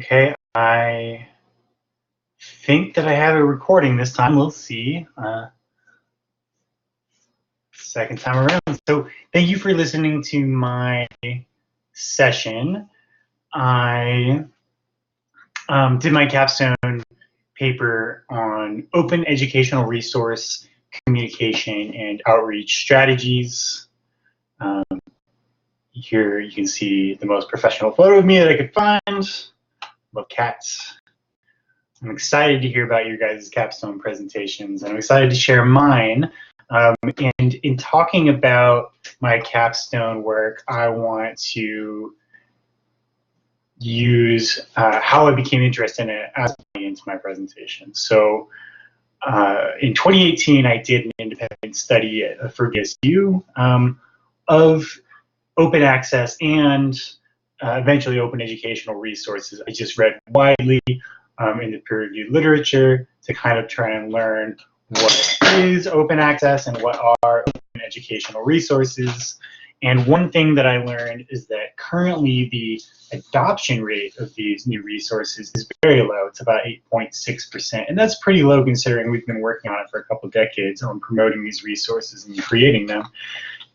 Okay, I think that I have a recording this time. We'll see. Second time around. So thank you for listening to my session. I did my capstone paper on open educational resource communication and outreach strategies. Here you can see the most professional photo of me that I could find. Love cats. I'm excited to hear about your guys' capstone presentations, and I'm excited to share mine. And in talking about my capstone work, I want to use how I became interested in it as into my presentation. So in 2018, I did an independent study for VSU of open access and eventually open educational resources. I just read widely in the peer-reviewed literature to kind of try and learn what is open access and what are open educational resources. And one thing that I learned is that currently the adoption rate of these new resources is very low. It's about 8.6%. And that's pretty low considering we've been working on it for a couple of decades on promoting these resources and creating them.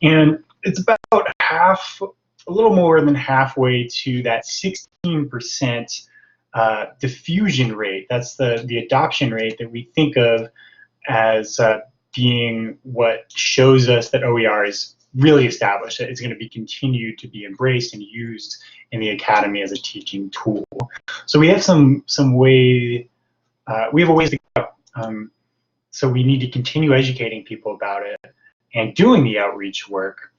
And it's about half, a little more than halfway to that 16% diffusion rate. That's the adoption rate that we think of as being what shows us that OER is really established, that it's going to be continued to be embraced and used in the academy as a teaching tool. So we have some way, we have a ways to go. So we need to continue educating people about it and doing the outreach work.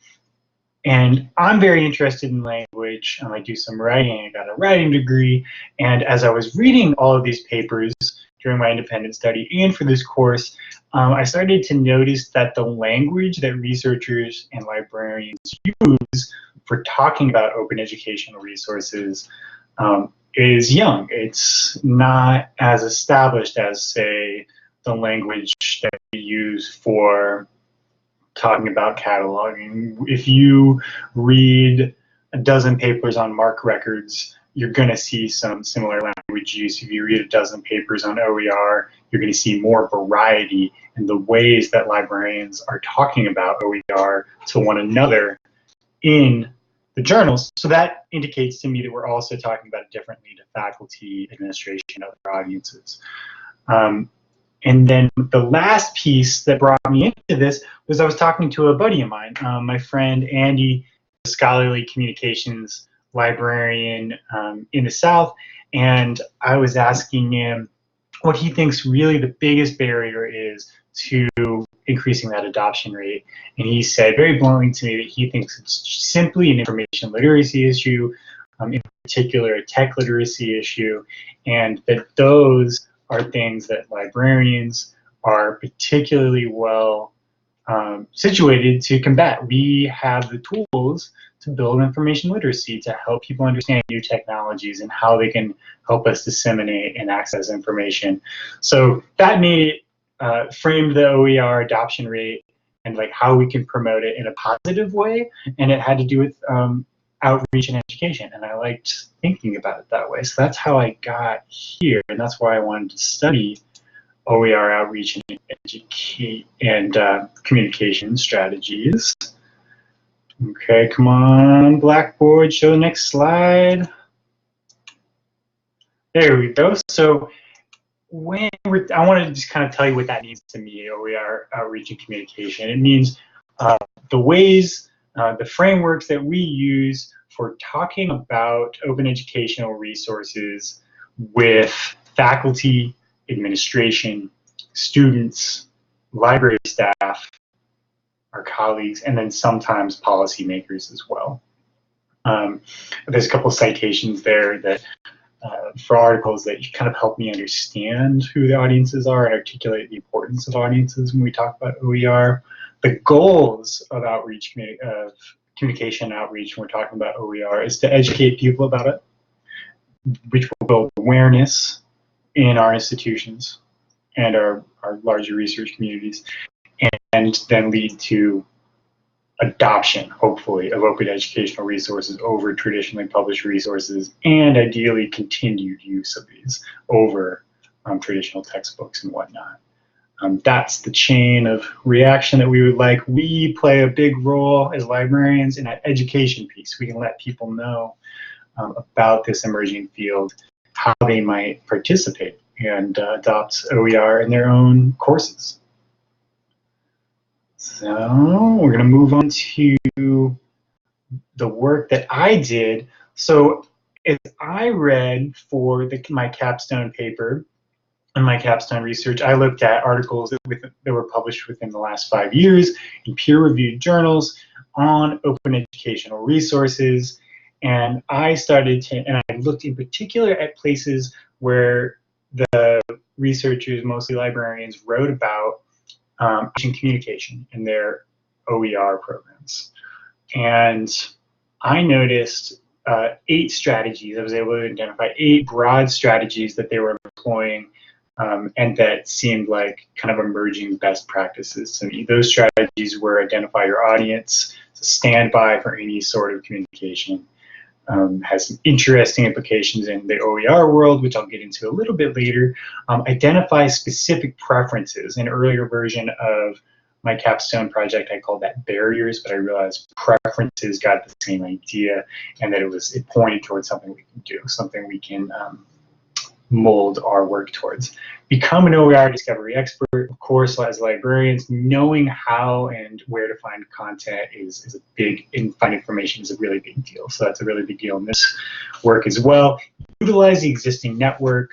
And I'm very interested in language. I do some writing. I got a writing degree. And as I was reading all of these papers during my independent study and for this course, I started to notice that the language that researchers and librarians use for talking about open educational resources is young. It's not as established as, say, the language that we use for talking about cataloging. If you read a dozen papers on MARC records, you're going to see some similar language use. If you read a dozen papers on OER, you're going to see more variety in the ways that librarians are talking about OER to one another in the journals. So that indicates to me that we're also talking about it differently to faculty, administration, and other audiences. And then the last piece that brought me into this was I was talking to a buddy of mine, my friend Andy, a scholarly communications librarian in the South, and I was asking him what he thinks really the biggest barrier is to increasing that adoption rate. And he said very bluntly to me that he thinks it's simply an information literacy issue, in particular a tech literacy issue, and that those are things that librarians are particularly well situated to combat. We have the tools to build information literacy to help people understand new technologies and how they can help us disseminate and access information. So that made it framed the OER adoption rate and like how we can promote it in a positive way, and it had to do with outreach and education, and I liked thinking about it that way. So that's how I got here, and that's why I wanted to study OER outreach and educate and communication strategies. Okay, come on, Blackboard, show the next slide. There we go. So when I wanted to just kind of tell you what that means to me, OER outreach and communication. It means the ways, the frameworks that we use for talking about open educational resources with faculty, administration, students, library staff, our colleagues, and then sometimes policymakers as well. There's a couple of citations there that for articles that kind of help me understand who the audiences are and articulate the importance of audiences when we talk about OER. The goals of outreach, of communication outreach when we're talking about OER is to educate people about it, which will build awareness in our institutions and our larger research communities, and then lead to adoption, hopefully, of open educational resources over traditionally published resources, and ideally continued use of these over traditional textbooks and whatnot. That's the chain of reaction that we would like. We play a big role as librarians in that education piece. We can let people know about this emerging field, how they might participate and adopt OER in their own courses. So we're going to move on to the work that I did. So as I read for my capstone paper and my capstone research, I looked at articles that were published within the last 5 years in peer-reviewed journals on open educational resources. And I looked in particular at places where the researchers, mostly librarians, wrote about communication in their OER programs. And I noticed 8 strategies. I was able to identify 8 broad strategies that they were employing and that seemed like kind of emerging best practices to me. Those strategies were identify your audience, stand by for any sort of communication. Has some interesting implications in the OER world, which I'll get into a little bit later. Identify specific preferences. An earlier version of my capstone project, I called that barriers, but I realized preferences got the same idea, and that it pointed towards something we can do, something we can mold our work towards. Become an OER discovery expert. Of course, as librarians, knowing how and where to find content is a big, and find information is a really big deal. So that's a really big deal in this work as well. Utilize the existing network.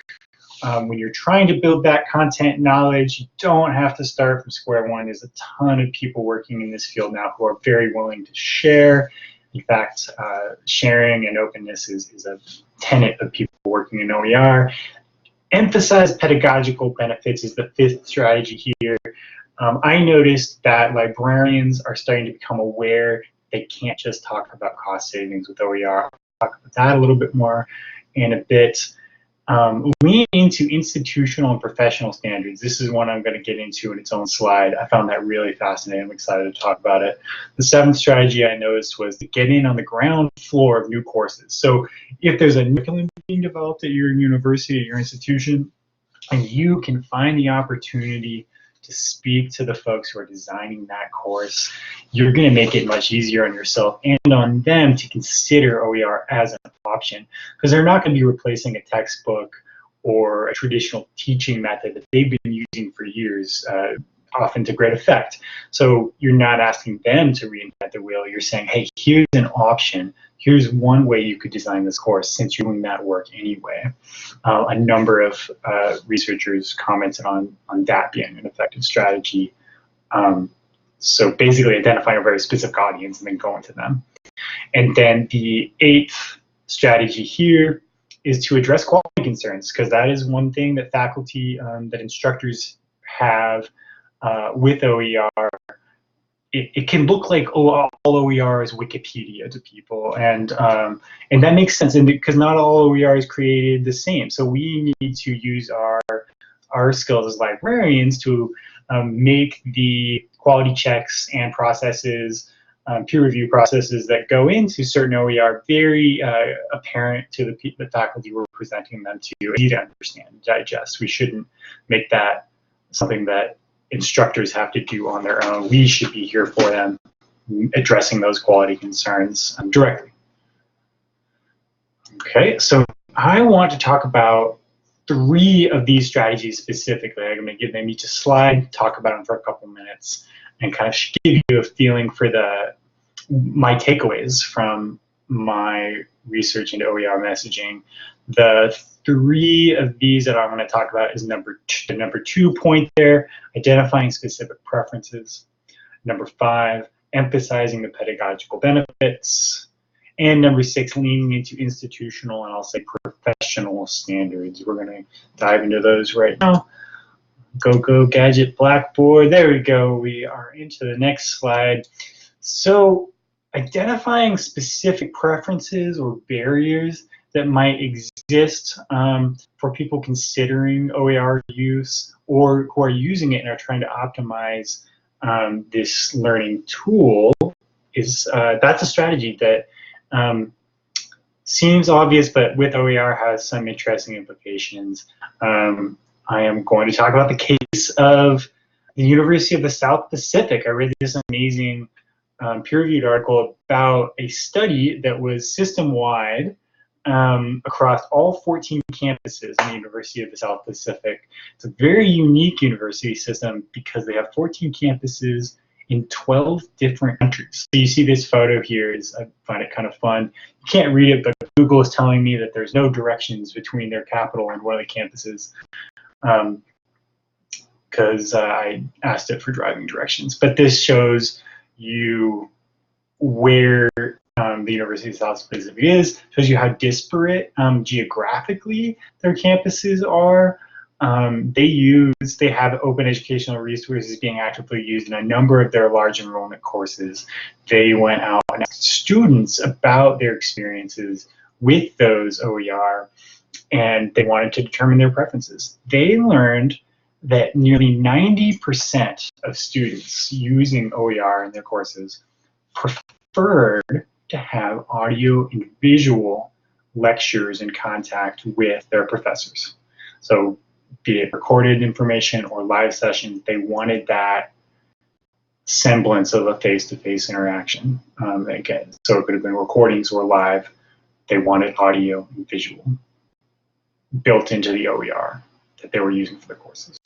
When you're trying to build that content knowledge, you don't have to start from square one. There's a ton of people working in this field now who are very willing to share. In fact, sharing and openness is a tenet of people working in OER. Emphasize pedagogical benefits is the 5th strategy here. I noticed that librarians are starting to become aware they can't just talk about cost savings with OER. I'll talk about that a little bit more in a bit. Lean into institutional and professional standards. This is one I'm going to get into in its own slide. I found that really fascinating. I'm excited to talk about it. The 7th strategy I noticed was to get in on the ground floor of new courses. So if there's a new curriculum being developed at your university, at your institution, and you can find the opportunity to speak to the folks who are designing that course, you're going to make it much easier on yourself and on them to consider OER as an option, because they're not going to be replacing a textbook or a traditional teaching method that they've been using for years, often to great effect. So you're not asking them to reinvent the wheel. You're saying, hey, here's an option. Here's one way you could design this course since you're doing that work anyway. A number of researchers commented on that being an effective strategy. So basically identifying a very specific audience and then going to them. And then the 8th strategy here is to address quality concerns, because that is one thing that faculty, that instructors have with OER. It can look like all OER is Wikipedia to people, and that makes sense, and because not all OER is created the same. So we need to use our skills as librarians to make the quality checks and processes, peer review processes that go into certain OER very apparent to the faculty we're presenting them to, easy to understand and digest. We shouldn't make that something that instructors have to do on their own. We should be here for them, addressing those quality concerns directly. Okay, so I want to talk about 3 of these strategies specifically. I'm going to give them each a slide, talk about them for a couple minutes, and kind of give you a feeling for my takeaways from my research into OER messaging. The 3 of these that I'm going to talk about is the number 2 point there, identifying specific preferences. Number 5, emphasizing the pedagogical benefits. And number 6, leaning into institutional and I'll say professional standards. We're going to dive into those right now. Go gadget blackboard. There we go. We are into the next slide. So identifying specific preferences or barriers that might exist for people considering OER use or who are using it and are trying to optimize this learning tool is that's a strategy that seems obvious, but with OER has some interesting implications. I am going to talk about the case of the University of the South Pacific. I read this amazing peer-reviewed article about a study that was system-wide across all 14 campuses in the University of the South Pacific. It's a very unique university system because they have 14 campuses in 12 different countries. So you see this photo here, I find it kind of fun. You can't read it, but Google is telling me that there's no directions between their capital and one of the campuses because I asked it for driving directions. But this shows you where the University of South Pacific is, shows you how disparate geographically their campuses are. They have open educational resources being actively used in a number of their large enrollment courses. They went out and asked students about their experiences with those OER, and they wanted to determine their preferences. They learned that nearly 90% of students using OER in their courses preferred to have audio and visual lectures and contact with their professors. So be it recorded information or live sessions, they wanted that semblance of a face-to-face interaction. Again, so it could have been recordings or live. They wanted audio and visual built into the OER that they were using for the courses.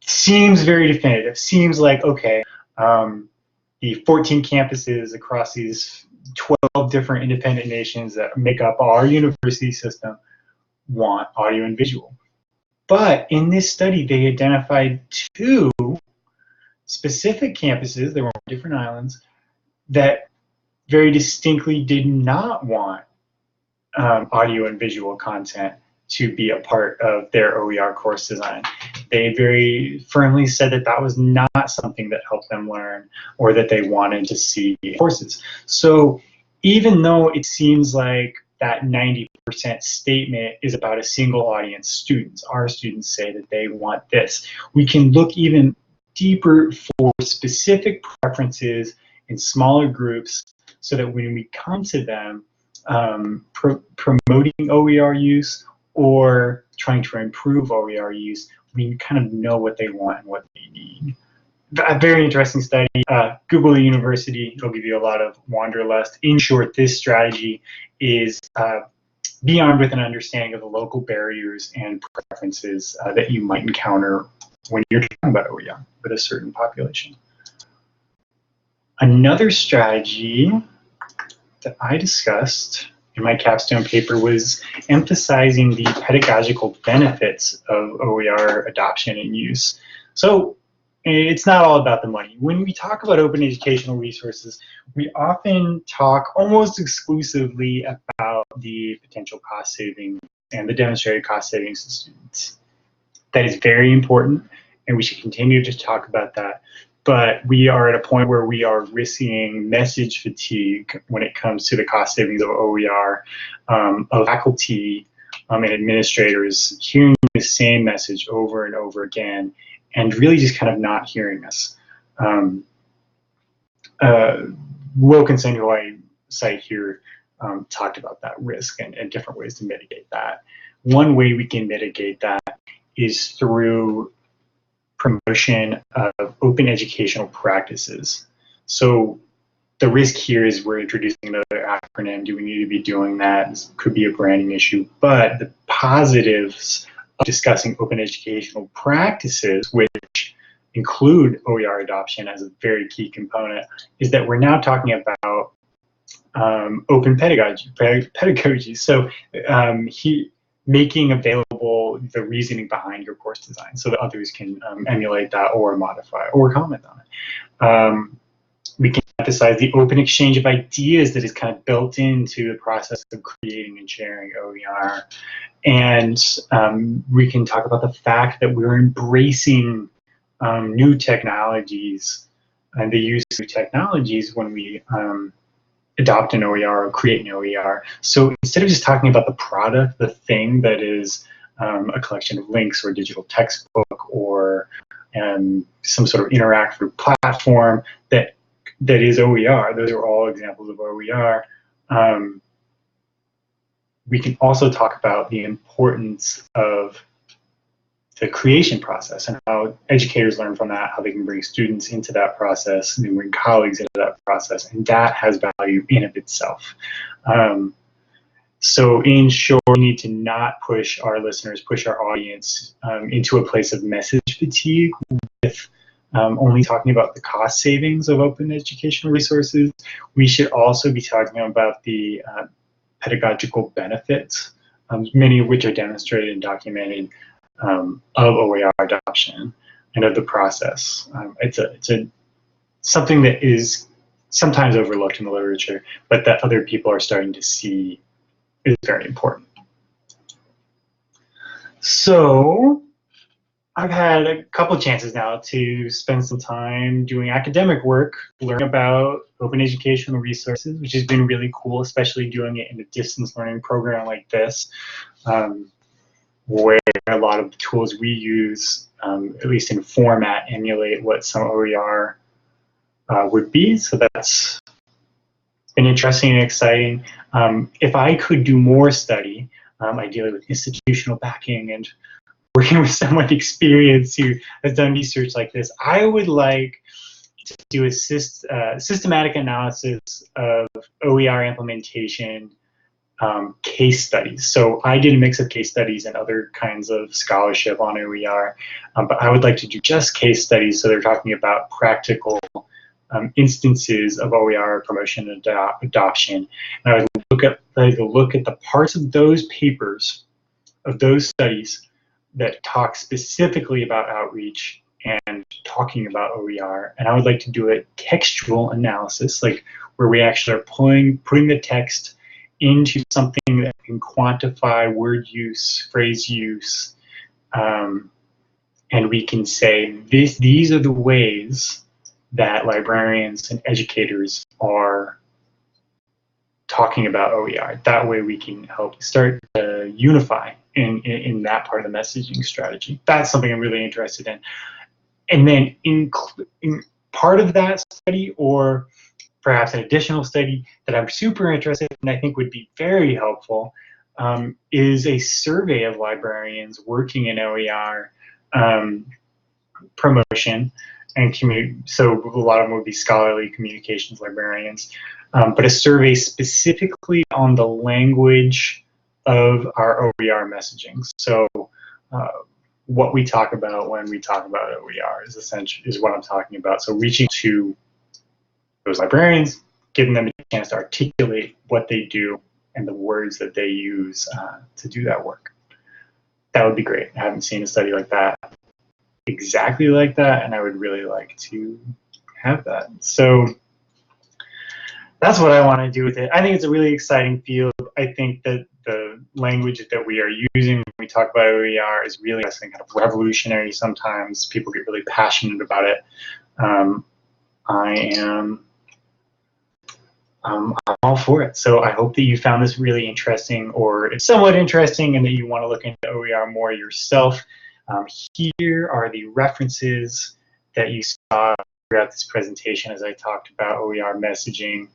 Seems very definitive. Seems like, okay, the 14 campuses across these 12 different independent nations that make up our university system want audio and visual. But in this study, they identified 2 specific campuses, there were different islands, that very distinctly did not want audio and visual content to be a part of their OER course design. They very firmly said that that was not something that helped them learn or that they wanted to see in courses. So even though it seems like that 90% statement is about a single audience, students, our students say that they want this, we can look even deeper for specific preferences in smaller groups so that when we come to them promoting OER use or trying to improve OER use, we kind of know what they want and what they need. A very interesting study. Google University, it'll give you a lot of wanderlust. In short, this strategy is be armed with an understanding of the local barriers and preferences that you might encounter when you're talking about OER with a certain population. Another strategy that I discussed in my capstone paper was emphasizing the pedagogical benefits of OER adoption and use. So it's not all about the money. When we talk about open educational resources, we often talk almost exclusively about the potential cost savings and the demonstrated cost savings to students. That is very important, and we should continue to talk about that. But we are at a point where we are risking message fatigue when it comes to the cost savings of OER, of faculty and administrators hearing the same message over and over again and really just kind of not hearing us. Wilkinson, who I cite here, talked about that risk and different ways to mitigate that. One way we can mitigate that is through promotion of open educational practices. So the risk here is we're introducing another acronym. Do we need to be doing that? This could be a branding issue, but the positives of discussing open educational practices, which include OER adoption as a very key component, is that we're now talking about open pedagogy. So making available the reasoning behind your course design so that others can emulate that or modify or comment on it. We can emphasize the open exchange of ideas that is kind of built into the process of creating and sharing OER. And we can talk about the fact that we're embracing new technologies and the use of technologies when we adopt an OER or create an OER. So instead of just talking about the product, the thing that is a collection of links or a digital textbook or some sort of interactive platform that that is OER. Those are all examples of OER. We can also talk about the importance of the creation process and how educators learn from that, how they can bring students into that process and bring colleagues into that process, and that has value in of itself. So in short, we need to not push our listeners, push our audience into a place of message fatigue with only talking about the cost savings of open educational resources. We should also be talking about the pedagogical benefits, many of which are demonstrated and documented of OER adoption and of the process. It's something that is sometimes overlooked in the literature, but that other people are starting to see is very important. So I've had a couple of chances now to spend some time doing academic work, learning about open educational resources, which has been really cool, especially doing it in a distance learning program like this, where a lot of the tools we use, at least in format, emulate what some OER would be. So that's been interesting and exciting. If I could do more study, ideally with institutional backing and working with someone experienced who has done research like this, I would like to do a systematic analysis of OER implementation case studies. So I did a mix of case studies and other kinds of scholarship on OER, but I would like to do just case studies. So they're talking about practical instances of OER promotion and adoption. And I would look at the parts of those papers, of those studies, that talk specifically about outreach and talking about OER. And I would like to do a textual analysis, like where we actually are putting the text into something that can quantify word use, phrase use, and we can say these are the ways that librarians and educators are talking about OER. That way we can help start to unify in that part of the messaging strategy. That's something I'm really interested in. And then in part of that study, or perhaps an additional study that I'm super interested in and I think would be very helpful, is a survey of librarians working in OER promotion and community. So a lot of them would be scholarly communications librarians, but a survey specifically on the language of our OER messaging. So what we talk about when we talk about OER is what I'm talking about. So reaching to those librarians, giving them a chance to articulate what they do and the words that they use to do that work. That would be great. I haven't seen a study like that, exactly like that, and I would really like to have that. So that's what I want to do with it. I think it's a really exciting field. I think that the language that we are using when we talk about OER is really kind of revolutionary sometimes. People get really passionate about it. I'm all for it. So I hope that you found this really interesting, or it's somewhat interesting, and that you want to look into OER more yourself. Here are the references that you saw throughout this presentation as I talked about OER messaging.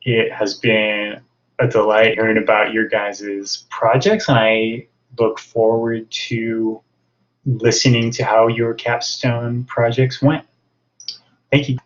It has been a delight hearing about your guys' projects, and I look forward to listening to how your capstone projects went. Thank you.